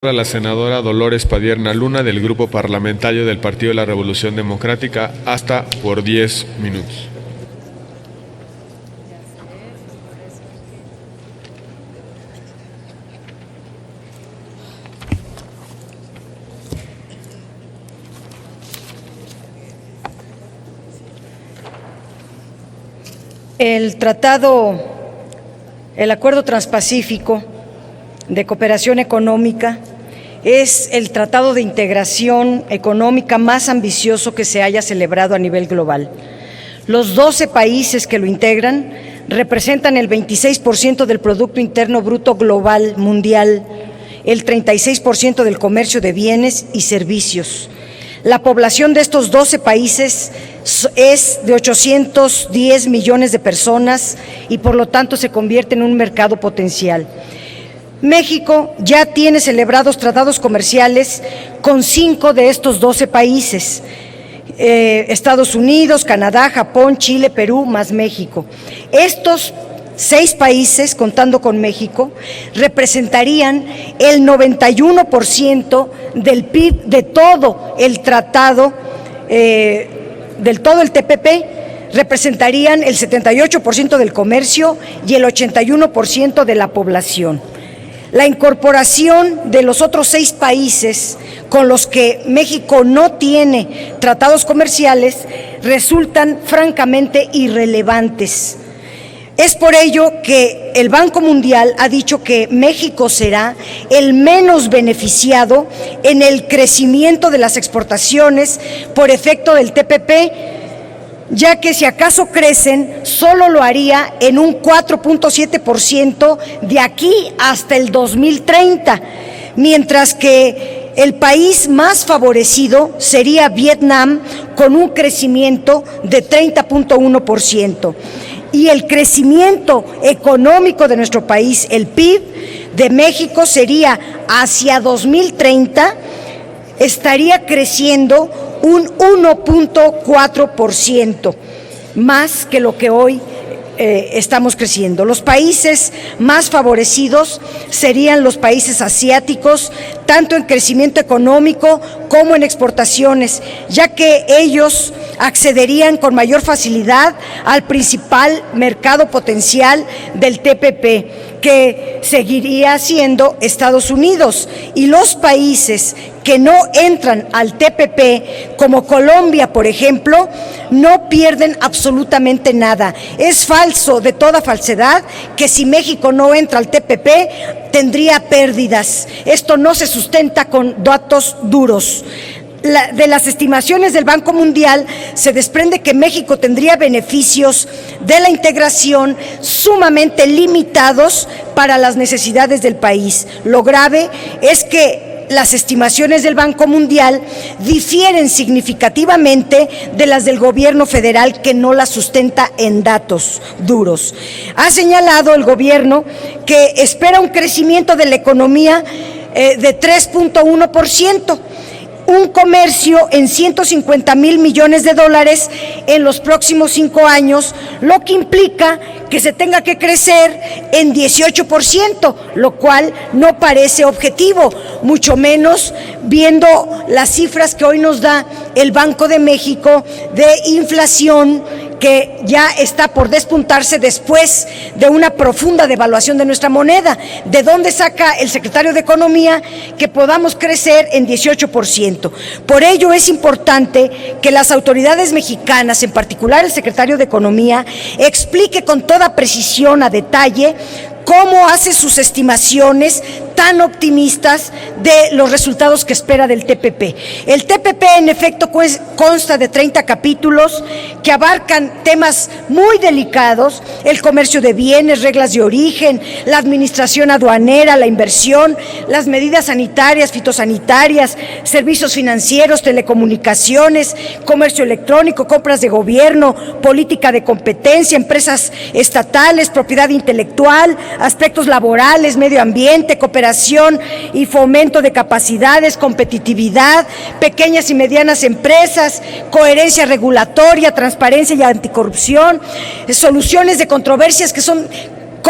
A la senadora Dolores Padierna Luna del Grupo Parlamentario del Partido de la Revolución Democrática hasta por 10 minutos. El Acuerdo Transpacífico de Cooperación Económica es el tratado de integración económica más ambicioso que se haya celebrado a nivel global. Los 12 países que lo integran representan el 26% del Producto Interno Bruto Global Mundial, el 36% del comercio de bienes y servicios. La población de estos 12 países es de 810 millones de personas y por lo tanto se convierte en un mercado potencial. México ya tiene celebrados tratados comerciales con 5 de estos 12 países, Estados Unidos, Canadá, Japón, Chile, Perú, más México. Estos 6 países, contando con México, representarían el 91% del PIB de todo el tratado, del todo el TPP, representarían el 78% del comercio y el 81% de la población. La incorporación de los otros 6 países con los que México no tiene tratados comerciales resultan francamente irrelevantes. Es por ello que el Banco Mundial ha dicho que México será el menos beneficiado en el crecimiento de las exportaciones por efecto del TPP, ya que si acaso crecen, solo lo haría en un 4.7% de aquí hasta el 2030, mientras que el país más favorecido sería Vietnam, con un crecimiento de 30.1%. Y el crecimiento económico de nuestro país, el PIB de México, sería hacia 2030, estaría creciendo un 1.4%, más que lo que hoy estamos creciendo. Los países más favorecidos serían los países asiáticos, tanto en crecimiento económico como en exportaciones, ya que ellos accederían con mayor facilidad al principal mercado potencial del TPP, que seguiría siendo Estados Unidos, y los países que no entran al TPP, como Colombia, por ejemplo, no pierden absolutamente nada. Es falso, de toda falsedad, que si México no entra al TPP tendría pérdidas. Esto no se sustenta con datos duros. De las estimaciones del Banco Mundial se desprende que México tendría beneficios de la integración sumamente limitados para las necesidades del país. Lo grave es que las estimaciones del Banco Mundial difieren significativamente de las del gobierno federal, que no las sustenta en datos duros. Ha señalado el gobierno que espera un crecimiento de la economía de 3.1%. Un comercio en 150,000 millones de dólares en los próximos 5 años, lo que implica que se tenga que crecer en 18%, lo cual no parece objetivo, mucho menos viendo las cifras que hoy nos da el Banco de México de inflación, que ya está por despuntarse después de una profunda devaluación de nuestra moneda. ¿De dónde saca el secretario de Economía que podamos crecer en 18%? Por ello es importante que las autoridades mexicanas, en particular el secretario de Economía, explique con toda precisión, a detalle, cómo hace sus estimaciones tan optimistas de los resultados que espera del TPP. El TPP, en efecto, consta de 30 capítulos que abarcan temas muy delicados: el comercio de bienes, reglas de origen, la administración aduanera, la inversión, las medidas sanitarias, fitosanitarias, servicios financieros, telecomunicaciones, comercio electrónico, compras de gobierno, política de competencia, empresas estatales, propiedad intelectual, aspectos laborales, medio ambiente, cooperación y fomento de capacidades, competitividad, pequeñas y medianas empresas, coherencia regulatoria, transparencia y anticorrupción, soluciones de controversias que son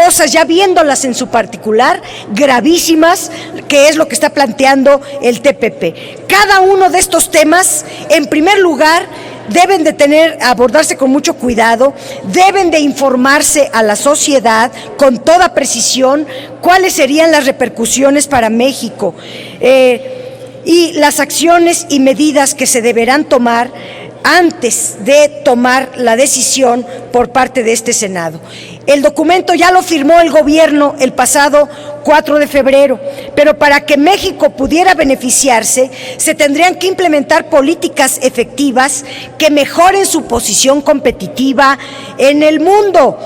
cosas, ya viéndolas en su particular, gravísimas, que es lo que está planteando el TPP. Cada uno de estos temas, en primer lugar, deben de abordarse con mucho cuidado, deben de informarse a la sociedad con toda precisión cuáles serían las repercusiones para México y las acciones y medidas que se deberán tomar antes de tomar la decisión por parte de este Senado. El documento ya lo firmó el gobierno el pasado 4 de febrero, pero para que México pudiera beneficiarse, se tendrían que implementar políticas efectivas que mejoren su posición competitiva en el mundo.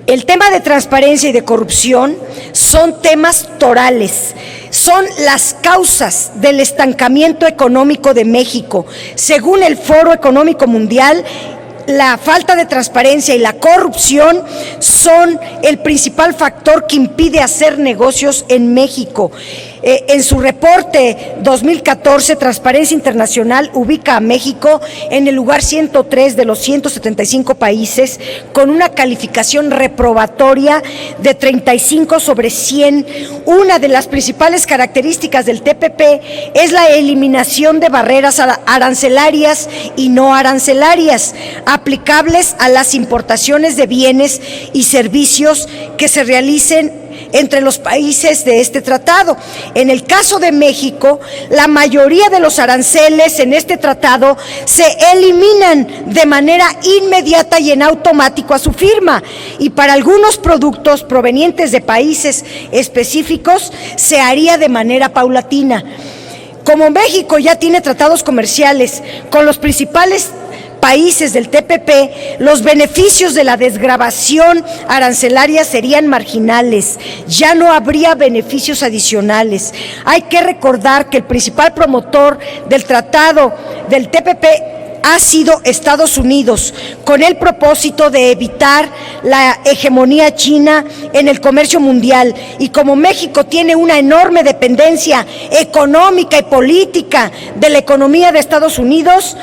El tema de transparencia y de corrupción son temas torales, son las causas del estancamiento económico de México. Según el Foro Económico Mundial, la falta de transparencia y la corrupción son el principal factor que impide hacer negocios en México. En su reporte 2014, Transparencia Internacional ubica a México en el lugar 103 de los 175 países con una calificación reprobatoria de 35 sobre 100. Una de las principales características del TPP es la eliminación de barreras arancelarias y no arancelarias aplicables a las importaciones de bienes y servicios que se realicen entre los países de este tratado. En el caso de México, la mayoría de los aranceles en este tratado se eliminan de manera inmediata y en automático a su firma, y para algunos productos provenientes de países específicos se haría de manera paulatina. Como México ya tiene tratados comerciales con los principales países del TPP, los beneficios de la desgravación arancelaria serían marginales, ya no habría beneficios adicionales. Hay que recordar que el principal promotor del tratado del TPP ha sido Estados Unidos, con el propósito de evitar la hegemonía china en el comercio mundial. Y como México tiene una enorme dependencia económica y política de la economía de Estados Unidos,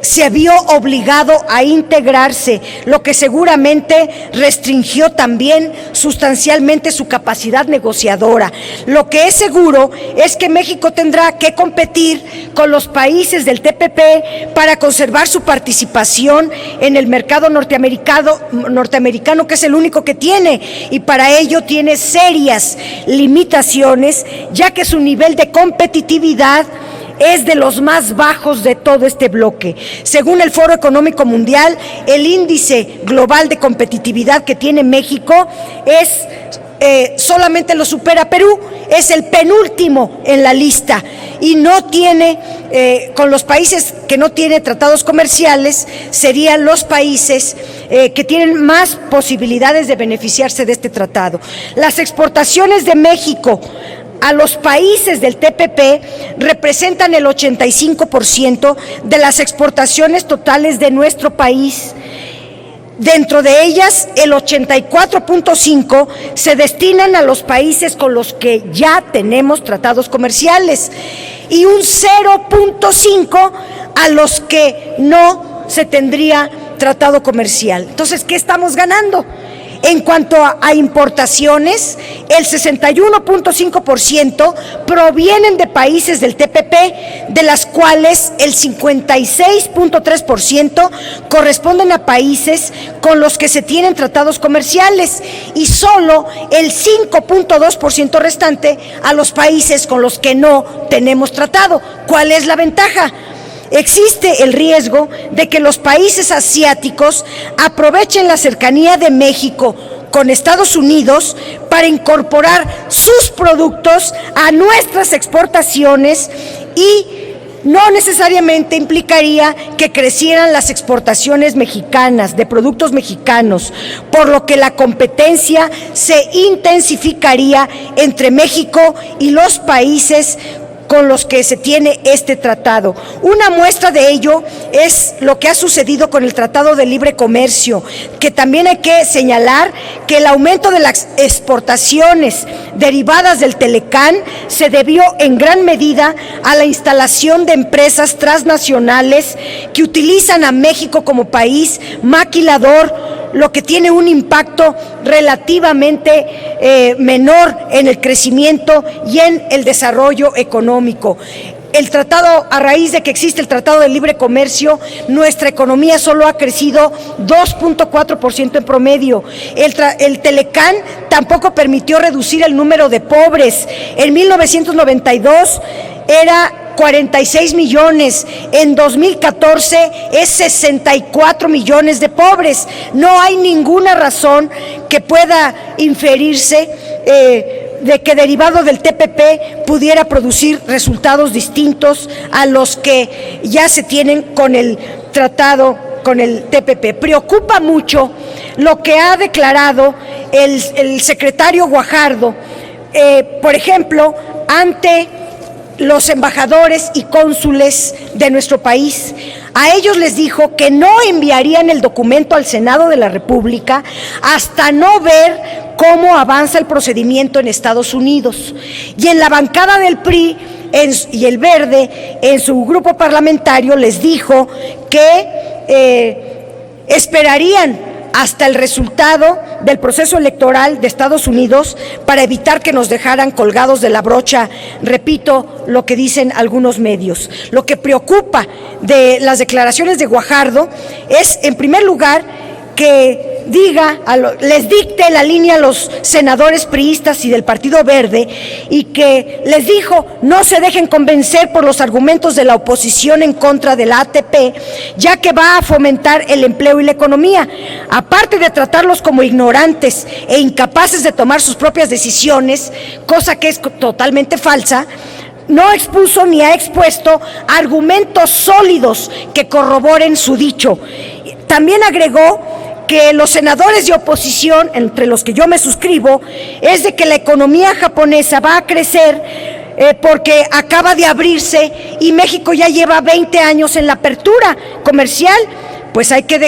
se vio obligado a integrarse, lo que seguramente restringió también sustancialmente su capacidad negociadora. Lo que es seguro es que México tendrá que competir con los países del TPP para conservar su participación en el mercado norteamericano, que es el único que tiene, y para ello tiene serias limitaciones, ya que su nivel de competitividad es de los más bajos de todo este bloque. Según el Foro Económico Mundial, el índice global de competitividad que tiene México solamente lo supera Perú, es el penúltimo en la lista, y no tiene, con los países que no tienen tratados comerciales, serían los países que tienen más posibilidades de beneficiarse de este tratado. Las exportaciones de México a los países del TPP representan el 85% de las exportaciones totales de nuestro país. Dentro de ellas, el 84.5% se destinan a los países con los que ya tenemos tratados comerciales y un 0.5% a los que no se tendría tratado comercial. Entonces, ¿qué estamos ganando? En cuanto a importaciones, el 61.5% provienen de países del TPP, de las cuales el 56.3% corresponden a países con los que se tienen tratados comerciales y solo el 5.2% restante a los países con los que no tenemos tratado. ¿Cuál es la ventaja? Existe el riesgo de que los países asiáticos aprovechen la cercanía de México con Estados Unidos para incorporar sus productos a nuestras exportaciones, y no necesariamente implicaría que crecieran las exportaciones mexicanas de productos mexicanos, por lo que la competencia se intensificaría entre México y los países con los que se tiene este tratado. Una muestra de ello es lo que ha sucedido con el Tratado de Libre Comercio, que también hay que señalar que el aumento de las exportaciones derivadas del Telecán se debió en gran medida a la instalación de empresas transnacionales que utilizan a México como país maquilador, lo que tiene un impacto relativamente menor en el crecimiento y en el desarrollo económico. El tratado, a raíz de que existe el Tratado de Libre Comercio, nuestra economía solo ha crecido 2.4% en promedio. El Telecán tampoco permitió reducir el número de pobres. En 1992 era 46 millones, en 2014 es 64 millones de pobres. No hay ninguna razón que pueda inferirse de que derivado del TPP pudiera producir resultados distintos a los que ya se tienen con el tratado, con el TPP. Preocupa mucho lo que ha declarado el secretario Guajardo, por ejemplo, ante los embajadores y cónsules de nuestro país. A ellos les dijo que no enviarían el documento al Senado de la República hasta no ver cómo avanza el procedimiento en Estados Unidos. Y en la bancada del PRI y el Verde, en su grupo parlamentario, les dijo que esperarían hasta el resultado del proceso electoral de Estados Unidos para evitar que nos dejaran colgados de la brocha. Repito lo que dicen algunos medios. Lo que preocupa de las declaraciones de Guajardo es, en primer lugar, que les dicte la línea a los senadores priistas y del Partido Verde, y que les dijo no se dejen convencer por los argumentos de la oposición en contra de la ATP, ya que va a fomentar el empleo y la economía. Aparte de tratarlos como ignorantes e incapaces de tomar sus propias decisiones, cosa que es totalmente falsa, no expuso ni ha expuesto argumentos sólidos que corroboren su dicho. También agregó que los senadores de oposición, entre los que yo me suscribo, es de que la economía japonesa va a crecer porque acaba de abrirse y México ya lleva 20 años en la apertura comercial. Pues hay que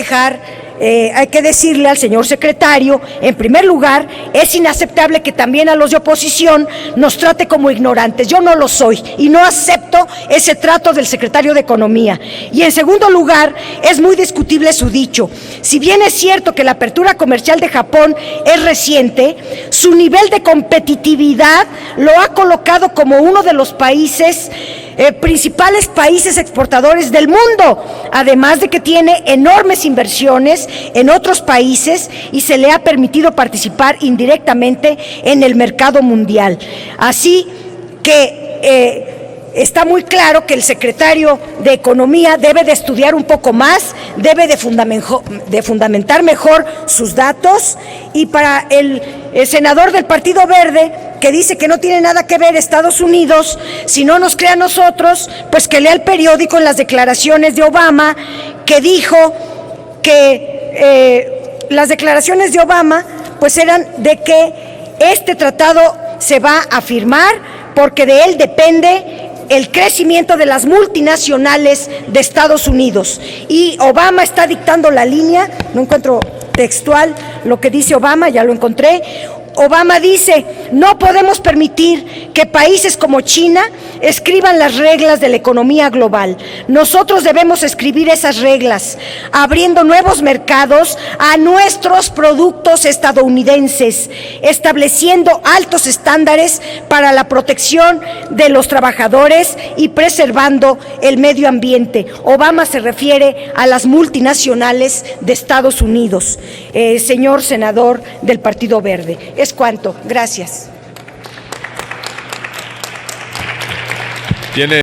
decirle al señor secretario, en primer lugar, es inaceptable que también a los de oposición nos trate como ignorantes. Yo no lo soy y no acepto ese trato del secretario de Economía. Y en segundo lugar, es muy discutible su dicho. Si bien es cierto que la apertura comercial de Japón es reciente, su nivel de competitividad lo ha colocado como uno de los principales países exportadores del mundo, además de que tiene enormes inversiones en otros países y se le ha permitido participar indirectamente en el mercado mundial. Así que está muy claro que el secretario de Economía debe de estudiar un poco más, debe de fundamentar mejor sus datos. Y para el senador del Partido Verde, que dice que no tiene nada que ver Estados Unidos, si no nos cree a nosotros, pues que lea el periódico en las declaraciones de Obama, que dijo que las declaraciones de Obama pues eran de que este tratado se va a firmar porque de él depende el crecimiento de las multinacionales de Estados Unidos. Y Obama está dictando la línea, no encuentro textual lo que dice Obama, ya lo encontré. Obama dice, no podemos permitir que países como China escriban las reglas de la economía global. Nosotros debemos escribir esas reglas, abriendo nuevos mercados a nuestros productos estadounidenses, estableciendo altos estándares para la protección de los trabajadores y preservando el medio ambiente. Obama se refiere a las multinacionales de Estados Unidos. Señor senador del Partido Verde, es cuanto. Gracias. Tiene